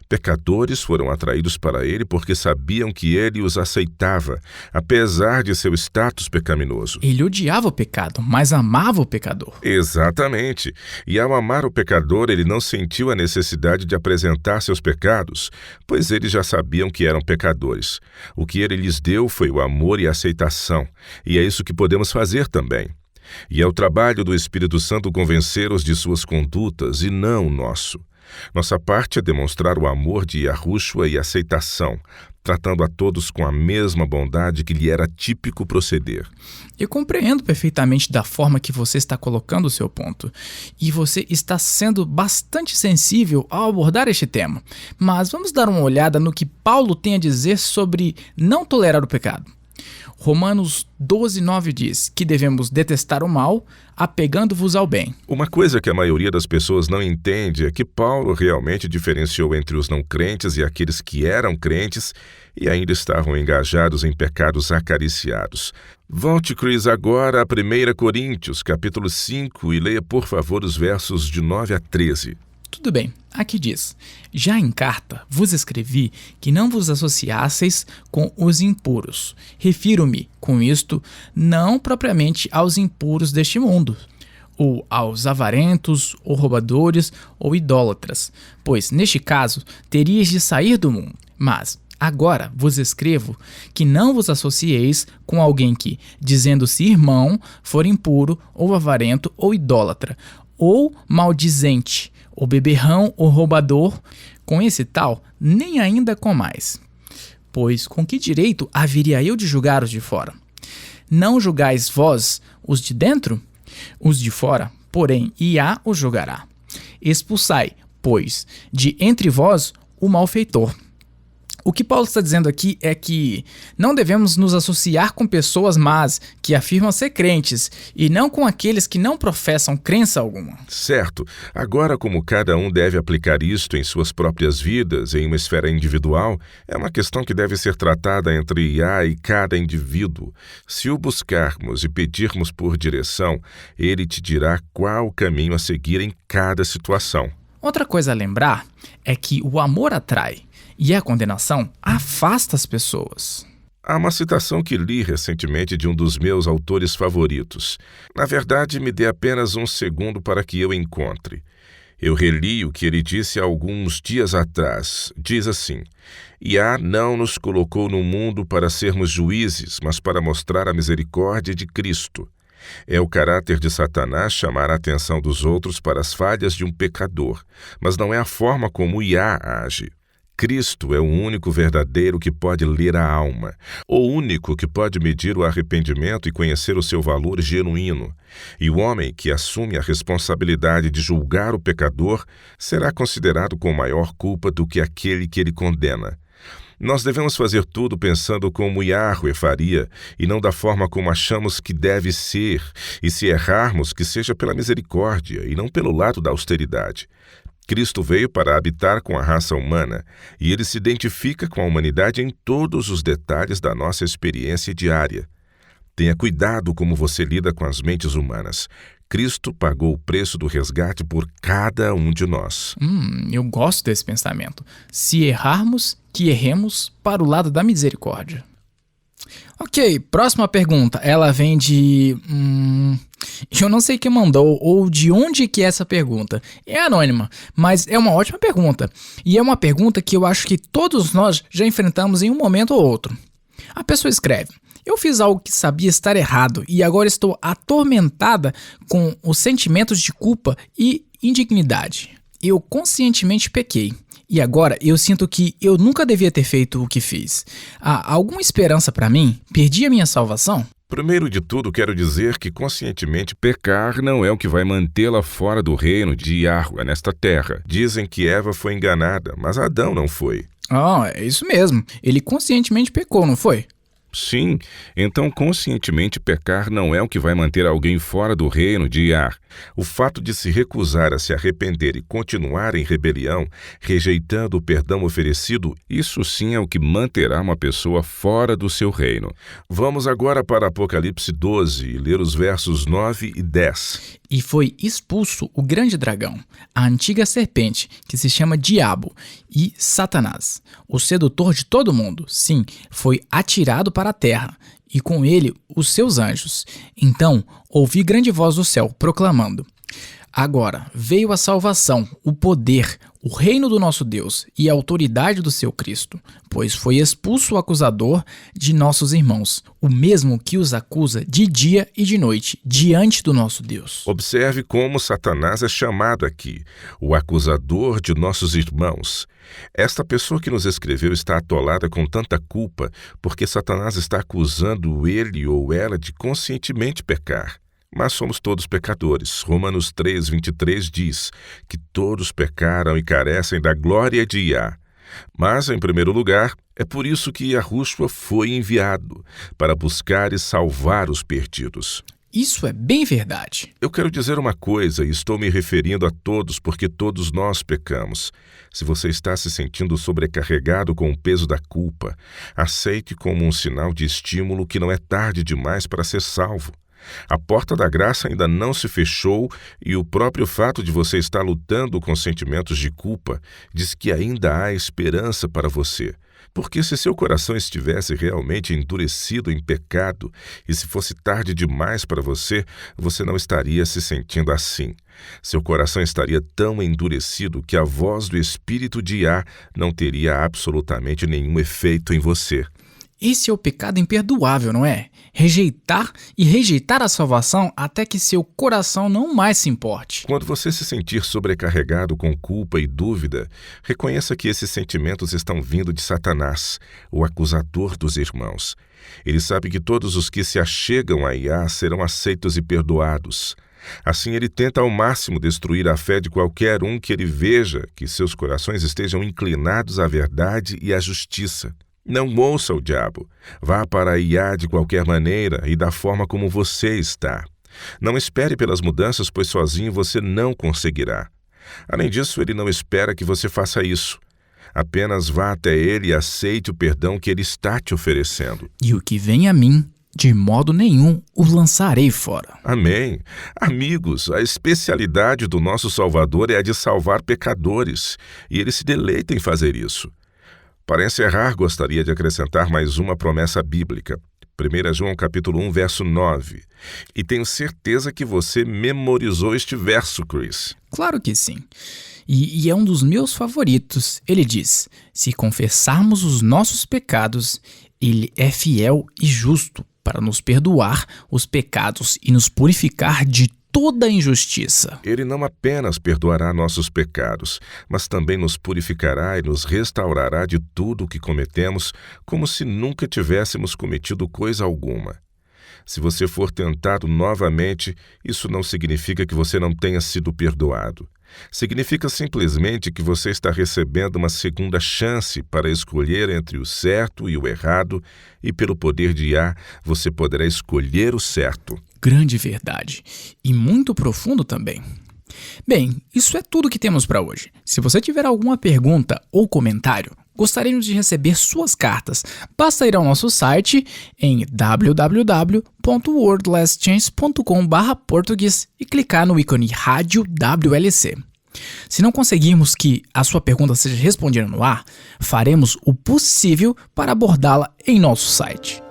Pecadores foram atraídos para ele porque sabiam que ele os aceitava, apesar de seu status pecaminoso. Ele odiava o pecado, mas amava o pecador. Exatamente. E ao amar o pecador, ele não sentiu a necessidade de apresentar seus pecados, pois eles já sabiam que eram pecadores. O que ele lhes deu foi o amor e a aceitação, e é isso que podemos fazer também. E é o trabalho do Espírito Santo convencê-los de suas condutas e não o nosso. Nossa parte é demonstrar o amor de Yahushua e a aceitação, tratando a todos com a mesma bondade que lhe era típico proceder. Eu compreendo perfeitamente da forma que você está colocando o seu ponto, e você está sendo bastante sensível ao abordar este tema. Mas vamos dar uma olhada no que Paulo tem a dizer sobre não tolerar o pecado. Romanos 12:9 diz que devemos detestar o mal, apegando-vos ao bem. Uma coisa que a maioria das pessoas não entende é que Paulo realmente diferenciou entre os não crentes e aqueles que eram crentes e ainda estavam engajados em pecados acariciados. Volte, Chris, agora a 1 Coríntios, capítulo 5, e leia, por favor, os versos de 9 a 13. Tudo bem, aqui diz: Já em carta vos escrevi que não vos associasseis com os impuros. Refiro-me, com isto, não propriamente aos impuros deste mundo, ou aos avarentos, ou roubadores, ou idólatras, pois, neste caso, teríeis de sair do mundo. Mas agora vos escrevo que não vos associeis com alguém que, dizendo-se irmão, for impuro, ou avarento, ou idólatra, ou maldizente, ou beberrão, ou roubador. Com esse tal, nem ainda comais. Pois com que direito haveria eu de julgar os de fora? Não julgais vós os de dentro? Os de fora, porém, Iá os julgará. Expulsai, pois, de entre vós o malfeitor. O que Paulo está dizendo aqui é que não devemos nos associar com pessoas más que afirmam ser crentes e não com aqueles que não professam crença alguma. Certo. Agora, como cada um deve aplicar isto em suas próprias vidas, em uma esfera individual, é uma questão que deve ser tratada entre Iá e cada indivíduo. Se o buscarmos e pedirmos por direção, ele te dirá qual caminho a seguir em cada situação. Outra coisa a lembrar é que o amor atrai e a condenação afasta as pessoas. Há uma citação que li recentemente de um dos meus autores favoritos. Na verdade, me dê apenas um segundo para que eu encontre. Eu reli o que ele disse há alguns dias atrás. Diz assim: Iá não nos colocou no mundo para sermos juízes, mas para mostrar a misericórdia de Cristo. É o caráter de Satanás chamar a atenção dos outros para as falhas de um pecador, mas não é a forma como Iá age. Cristo é o único verdadeiro que pode ler a alma, o único que pode medir o arrependimento e conhecer o seu valor genuíno. E o homem que assume a responsabilidade de julgar o pecador será considerado com maior culpa do que aquele que ele condena. Nós devemos fazer tudo pensando como Yahweh faria e não da forma como achamos que deve ser, e se errarmos, que seja pela misericórdia e não pelo lado da austeridade. Cristo veio para habitar com a raça humana e ele se identifica com a humanidade em todos os detalhes da nossa experiência diária. Tenha cuidado como você lida com as mentes humanas. Cristo pagou o preço do resgate por cada um de nós. Eu gosto desse pensamento. Se errarmos, que erremos para o lado da misericórdia. Ok, próxima pergunta. Ela vem de... eu não sei quem mandou ou de onde que é essa pergunta. É anônima, mas é uma ótima pergunta. E é uma pergunta que eu acho que todos nós já enfrentamos em um momento ou outro. A pessoa escreve: eu fiz algo que sabia estar errado e agora estou atormentada com os sentimentos de culpa e indignidade. Eu conscientemente pequei. E agora eu sinto que eu nunca devia ter feito o que fiz. Há alguma esperança para mim? Perdi a minha salvação? Primeiro de tudo, quero dizer que conscientemente pecar não é o que vai mantê-la fora do reino de Yahweh nesta terra. Dizem que Eva foi enganada, mas Adão não foi. É isso mesmo. Ele conscientemente pecou, não foi? Sim, então conscientemente pecar não é o que vai manter alguém fora do reino de Iá. O fato de se recusar a se arrepender e continuar em rebelião, rejeitando o perdão oferecido, isso sim é o que manterá uma pessoa fora do seu reino. Vamos agora para Apocalipse 12 e ler os versos 9 e 10. E foi expulso o grande dragão, a antiga serpente, que se chama Diabo, e Satanás, o sedutor de todo mundo. Sim, foi atirado para a terra, e com ele os seus anjos. Então ouvi grande voz do céu, proclamando: agora veio a salvação, o poder, o reino do nosso Deus e a autoridade do seu Cristo, pois foi expulso o acusador de nossos irmãos, o mesmo que os acusa de dia e de noite, diante do nosso Deus. Observe como Satanás é chamado aqui, o acusador de nossos irmãos. Esta pessoa que nos escreveu está atolada com tanta culpa porque Satanás está acusando ele ou ela de conscientemente pecar. Mas somos todos pecadores. Romanos 3:23 diz que todos pecaram e carecem da glória de Iá. Mas, em primeiro lugar, é por isso que Yahushua foi enviado, para buscar e salvar os perdidos. Isso é bem verdade. Eu quero dizer uma coisa, e estou me referindo a todos, porque todos nós pecamos. Se você está se sentindo sobrecarregado com o peso da culpa, aceite como um sinal de estímulo que não é tarde demais para ser salvo. A porta da graça ainda não se fechou e o próprio fato de você estar lutando com sentimentos de culpa diz que ainda há esperança para você. Porque se seu coração estivesse realmente endurecido em pecado e se fosse tarde demais para você, você não estaria se sentindo assim. Seu coração estaria tão endurecido que a voz do Espírito de Iá não teria absolutamente nenhum efeito em você. esse é o pecado imperdoável, não é? Rejeitar a salvação até que seu coração não mais se importe. Quando você se sentir sobrecarregado com culpa e dúvida, reconheça que esses sentimentos estão vindo de Satanás, o acusador dos irmãos. Ele sabe que todos os que se achegam a Iá serão aceitos e perdoados. Assim, ele tenta ao máximo destruir a fé de qualquer um que ele veja que seus corações estejam inclinados à verdade e à justiça. Não ouça o diabo. Vá para Iá de qualquer maneira e da forma como você está. Não espere pelas mudanças, pois sozinho você não conseguirá. Além disso, ele não espera que você faça isso. Apenas vá até ele e aceite o perdão que ele está te oferecendo. E o que vem a mim, de modo nenhum o lançarei fora. Amém. Amigos, a especialidade do nosso Salvador é a de salvar pecadores, e ele se deleita em fazer isso. Para encerrar, gostaria de acrescentar mais uma promessa bíblica. 1 João capítulo 1, verso 9. E tenho certeza que você memorizou este verso, Chris. Claro que sim. E é um dos meus favoritos. Ele diz: se confessarmos os nossos pecados, ele é fiel e justo para nos perdoar os pecados e nos purificar de toda injustiça. Ele não apenas perdoará nossos pecados, mas também nos purificará e nos restaurará de tudo o que cometemos, como se nunca tivéssemos cometido coisa alguma. Se você for tentado novamente, isso não significa que você não tenha sido perdoado. Significa simplesmente que você está recebendo uma segunda chance para escolher entre o certo e o errado, e pelo poder de Iá, você poderá escolher o certo. Grande verdade. E muito profundo também. Bem, isso é tudo que temos para hoje. Se você tiver alguma pergunta ou comentário, gostaríamos de receber suas cartas. Basta ir ao nosso site em www.wordlesschance.com/português e clicar no ícone Rádio WLC. Se não conseguirmos que a sua pergunta seja respondida no ar, faremos o possível para abordá-la em nosso site.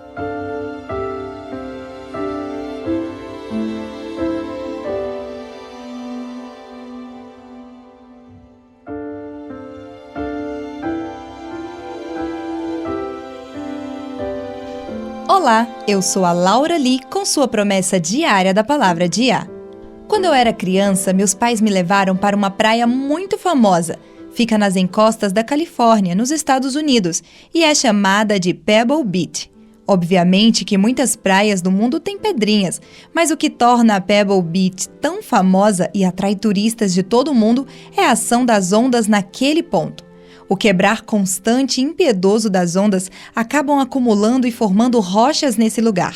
Olá, eu sou a Laura Lee com sua promessa diária da Palavra de Iá. Quando eu era criança, meus pais me levaram para uma praia muito famosa. Fica nas encostas da Califórnia, nos Estados Unidos, e é chamada de Pebble Beach. Obviamente que muitas praias do mundo têm pedrinhas, mas o que torna a Pebble Beach tão famosa e atrai turistas de todo o mundo é a ação das ondas naquele ponto. O quebrar constante e impiedoso das ondas acabam acumulando e formando rochas nesse lugar.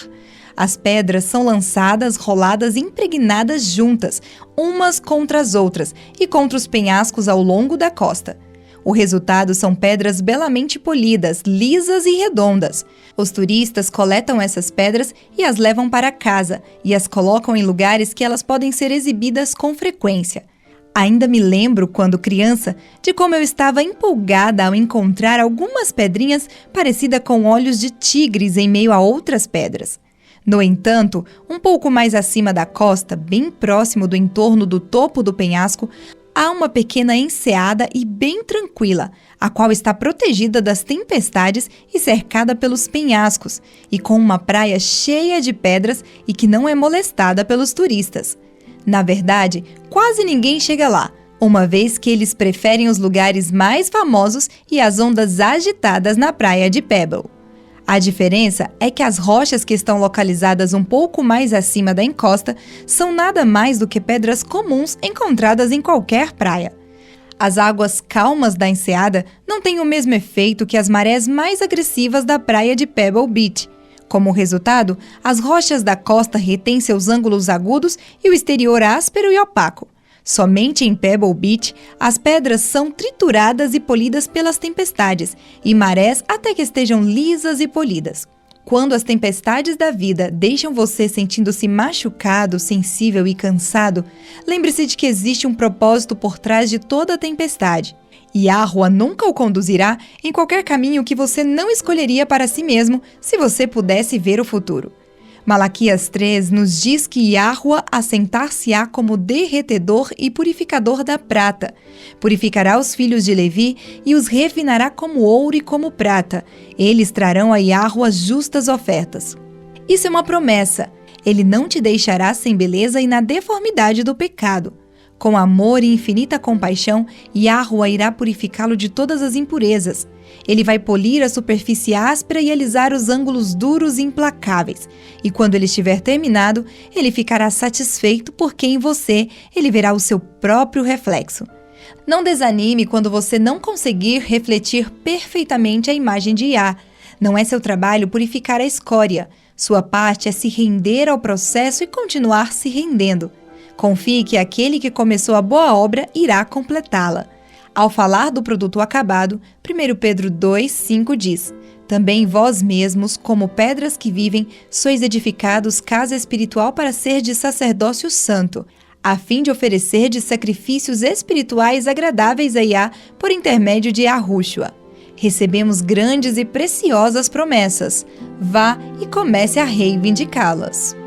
As pedras são lançadas, roladas e impregnadas juntas, umas contra as outras e contra os penhascos ao longo da costa. O resultado são pedras belamente polidas, lisas e redondas. Os turistas coletam essas pedras e as levam para casa e as colocam em lugares que elas podem ser exibidas com frequência. Ainda me lembro, quando criança, de como eu estava empolgada ao encontrar algumas pedrinhas parecidas com olhos de tigres em meio a outras pedras. No entanto, um pouco mais acima da costa, bem próximo do entorno do topo do penhasco, há uma pequena enseada e bem tranquila, a qual está protegida das tempestades e cercada pelos penhascos, e com uma praia cheia de pedras e que não é molestada pelos turistas. Na verdade, quase ninguém chega lá, uma vez que eles preferem os lugares mais famosos e as ondas agitadas na praia de Pebble. A diferença é que as rochas que estão localizadas um pouco mais acima da encosta são nada mais do que pedras comuns encontradas em qualquer praia. As águas calmas da enseada não têm o mesmo efeito que as marés mais agressivas da praia de Pebble Beach. Como resultado, as rochas da costa retêm seus ângulos agudos e o exterior áspero e opaco. Somente em Pebble Beach, as pedras são trituradas e polidas pelas tempestades, e marés até que estejam lisas e polidas. Quando as tempestades da vida deixam você sentindo-se machucado, sensível e cansado, lembre-se de que existe um propósito por trás de toda a tempestade. E a rua nunca o conduzirá em qualquer caminho que você não escolheria para si mesmo se você pudesse ver o futuro. Malaquias 3 nos diz que Yahua assentar-se-á como derretedor e purificador da prata. Purificará os filhos de Levi e os refinará como ouro e como prata. Eles trarão a Yahua justas ofertas. Isso é uma promessa. Ele não te deixará sem beleza e na deformidade do pecado. Com amor e infinita compaixão, Yahua irá purificá-lo de todas as impurezas. Ele vai polir a superfície áspera e alisar os ângulos duros e implacáveis. E quando ele estiver terminado, ele ficará satisfeito porque em você ele verá o seu próprio reflexo. Não desanime quando você não conseguir refletir perfeitamente a imagem de Yah. Não é seu trabalho purificar a escória. Sua parte é se render ao processo e continuar se rendendo. Confie que aquele que começou a boa obra irá completá-la. Ao falar do produto acabado, 1 Pedro 2:5 diz: também vós mesmos, como pedras que vivem, sois edificados casa espiritual para ser de sacerdócio santo, a fim de oferecer de sacrifícios espirituais agradáveis a Yah por intermédio de Yahushua. Recebemos grandes e preciosas promessas. Vá e comece a reivindicá-las.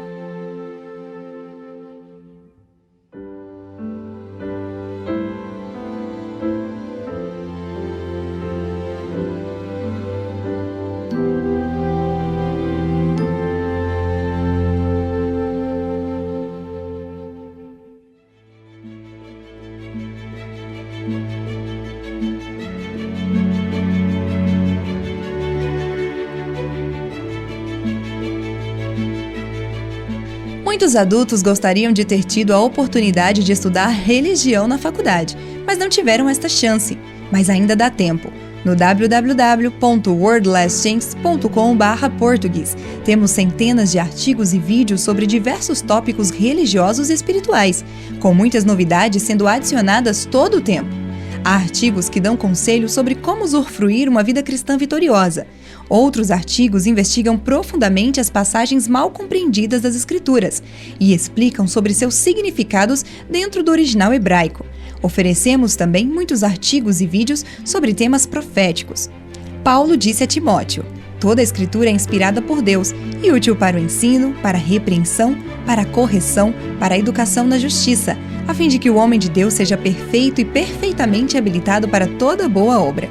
Muitos adultos gostariam de ter tido a oportunidade de estudar religião na faculdade, mas não tiveram esta chance. Mas ainda dá tempo. No www.wordlessthings.com/português temos centenas de artigos e vídeos sobre diversos tópicos religiosos e espirituais, com muitas novidades sendo adicionadas todo o tempo. Há artigos que dão conselhos sobre como usufruir uma vida cristã vitoriosa. Outros artigos investigam profundamente as passagens mal compreendidas das Escrituras e explicam sobre seus significados dentro do original hebraico. Oferecemos também muitos artigos e vídeos sobre temas proféticos. Paulo disse a Timóteo: toda a Escritura é inspirada por Deus e útil para o ensino, para a repreensão, para a correção, para a educação na justiça, a fim de que o homem de Deus seja perfeito e perfeitamente habilitado para toda boa obra.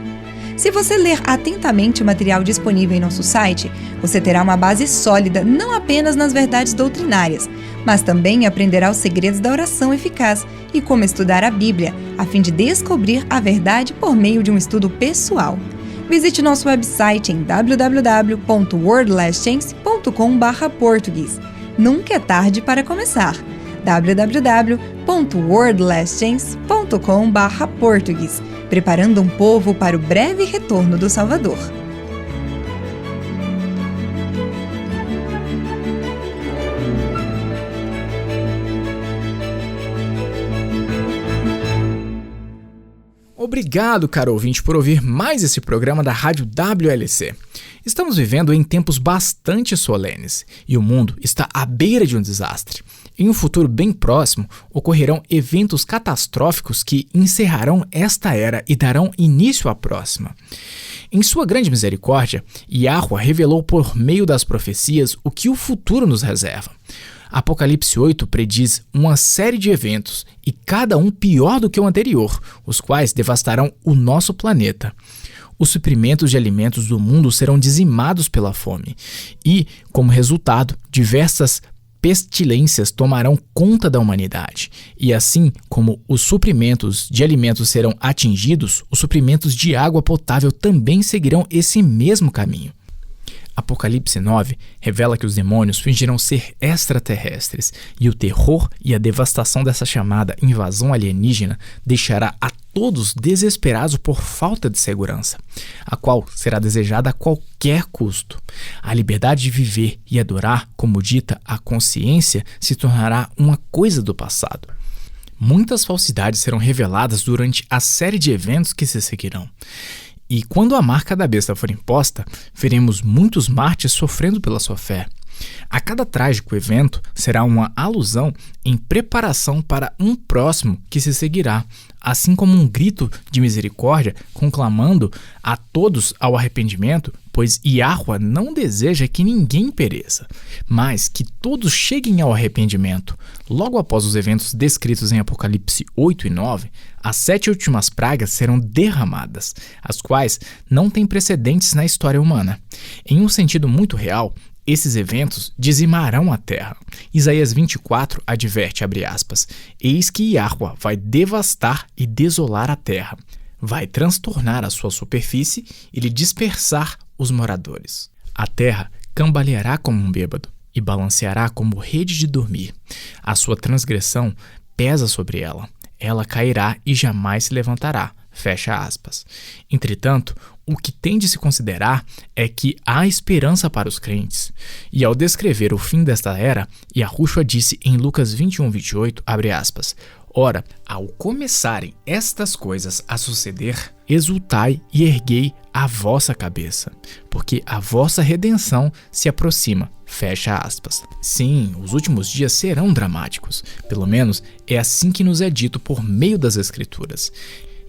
Se você ler atentamente o material disponível em nosso site, você terá uma base sólida não apenas nas verdades doutrinárias, mas também aprenderá os segredos da oração eficaz e como estudar a Bíblia, a fim de descobrir a verdade por meio de um estudo pessoal. Visite nosso website em www.wordlessthings.com/português. Nunca é tarde para começar. www.wordlessthings.com/português, preparando um povo para o breve retorno do Salvador. Obrigado, caro ouvinte, por ouvir mais esse programa da Rádio WLC. Estamos vivendo em tempos bastante solenes e o mundo está à beira de um desastre. Em um futuro bem próximo, ocorrerão eventos catastróficos que encerrarão esta era e darão início à próxima. Em sua grande misericórdia, Yahua revelou por meio das profecias o que o futuro nos reserva. Apocalipse 8 prediz uma série de eventos, e cada um pior do que o anterior, os quais devastarão o nosso planeta. Os suprimentos de alimentos do mundo serão dizimados pela fome, e, como resultado, diversas pestilências tomarão conta da humanidade. E assim como os suprimentos de alimentos serão atingidos, os suprimentos de água potável também seguirão esse mesmo caminho. Apocalipse 9 revela que os demônios fingirão ser extraterrestres e o terror e a devastação dessa chamada invasão alienígena deixará a todos desesperados por falta de segurança, a qual será desejada a qualquer custo. A liberdade de viver e adorar, como dita a consciência, se tornará uma coisa do passado. Muitas falsidades serão reveladas durante a série de eventos que se seguirão. E quando a marca da besta for imposta, veremos muitos mártires sofrendo pela sua fé. A cada trágico evento será uma alusão em preparação para um próximo que se seguirá, assim como um grito de misericórdia conclamando a todos ao arrependimento, pois Yahweh não deseja que ninguém pereça, mas que todos cheguem ao arrependimento. Logo após os eventos descritos em Apocalipse 8 e 9, as 7 últimas pragas serão derramadas, as quais não têm precedentes na história humana. Em um sentido muito real, esses eventos dizimarão a terra. Isaías 24 adverte, abre aspas, eis que Yahweh vai devastar e desolar a terra, vai transtornar a sua superfície e lhe dispersar os moradores. A terra cambaleará como um bêbado e balanceará como rede de dormir. A sua transgressão pesa sobre ela. Ela cairá e jamais se levantará. Fecha aspas. Entretanto, o que tem de se considerar é que há esperança para os crentes. E ao descrever o fim desta era, Yahushua disse em Lucas 21:28, abre aspas, ora, ao começarem estas coisas a suceder, exultai e erguei a vossa cabeça, porque a vossa redenção se aproxima. Fecha aspas. Sim, os últimos dias serão dramáticos. Pelo menos é assim que nos é dito por meio das Escrituras.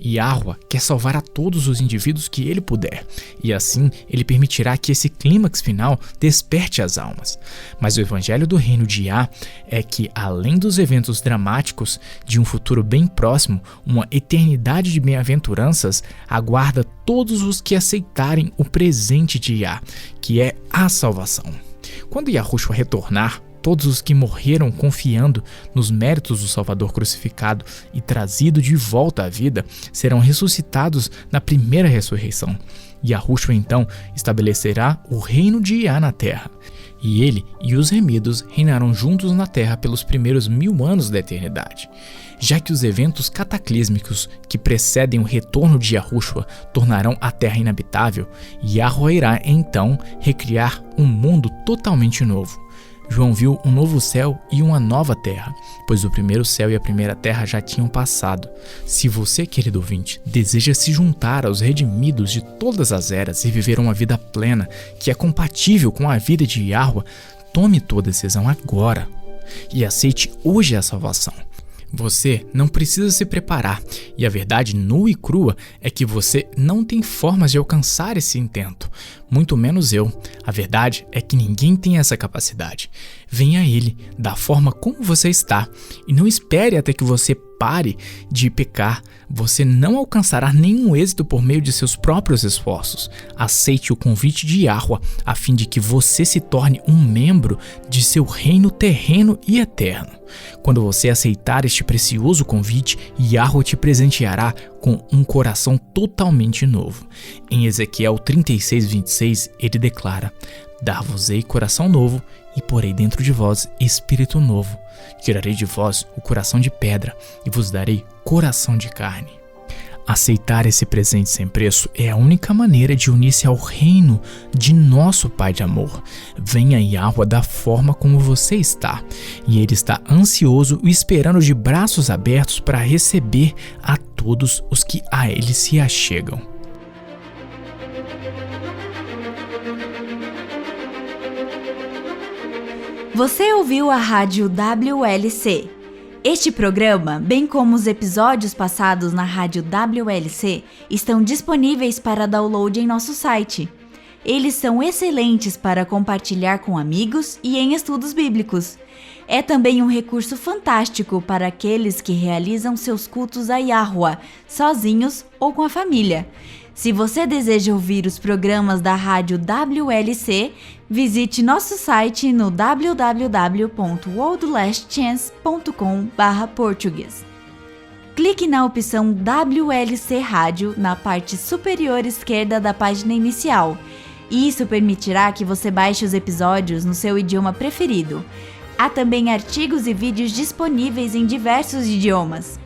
Yahweh quer salvar a todos os indivíduos que ele puder, e assim ele permitirá que esse clímax final desperte as almas. Mas o evangelho do reino de Yah é que, além dos eventos dramáticos de um futuro bem próximo, uma eternidade de bem-aventuranças aguarda todos os que aceitarem o presente de Yah, que é a salvação. Quando Yahushua retornar, todos os que morreram confiando nos méritos do Salvador crucificado e trazido de volta à vida serão ressuscitados na primeira ressurreição. Yahushua então estabelecerá o reino de Yah na terra, e ele e os remidos reinarão juntos na terra pelos primeiros 1000 anos da eternidade. Já que os eventos cataclísmicos que precedem o retorno de Yahushua tornarão a terra inabitável, Yahweh irá então recriar um mundo totalmente novo. João viu um novo céu e uma nova terra, pois o primeiro céu e a primeira terra já tinham passado. Se você, querido ouvinte, deseja se juntar aos redimidos de todas as eras e viver uma vida plena que é compatível com a vida de Yahweh, tome tua decisão agora e aceite hoje a salvação. Você não precisa se preparar, e a verdade nua e crua é que você não tem formas de alcançar esse intento, muito menos eu. A verdade é que ninguém tem essa capacidade. Venha a Ele da forma como você está, e não espere até que você pare de pecar. Você não alcançará nenhum êxito por meio de seus próprios esforços. Aceite o convite de Yahweh a fim de que você se torne um membro de seu reino terreno e eterno. Quando você aceitar este precioso convite, Yahweh te presenteará com um coração totalmente novo. Em Ezequiel 36:26, ele declara: dar-vos-ei coração novo e porei dentro de vós espírito novo. Tirarei de vós o coração de pedra e vos darei coração de carne. Aceitar esse presente sem preço é a única maneira de unir-se ao reino de nosso Pai de amor. Venha Yahweh da forma como você está, e Ele está ansioso e esperando de braços abertos para receber a todos os que a Ele se achegam. Você ouviu a rádio WLC. Este programa, bem como os episódios passados na rádio WLC, estão disponíveis para download em nosso site. Eles são excelentes para compartilhar com amigos e em estudos bíblicos. É também um recurso fantástico para aqueles que realizam seus cultos a Yahweh, sozinhos ou com a família. Se você deseja ouvir os programas da rádio WLC, visite nosso site no www.worldlastchance.com/português. Clique na opção WLC Rádio na parte superior esquerda da página inicial. Isso permitirá que você baixe os episódios no seu idioma preferido. Há também artigos e vídeos disponíveis em diversos idiomas.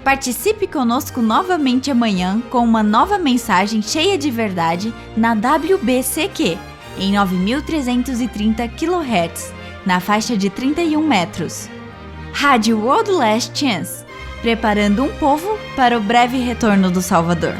Participe conosco novamente amanhã com uma nova mensagem cheia de verdade na WBCQ, em 9.330 kHz, na faixa de 31 metros. Rádio World Last Chance, preparando um povo para o breve retorno do Salvador.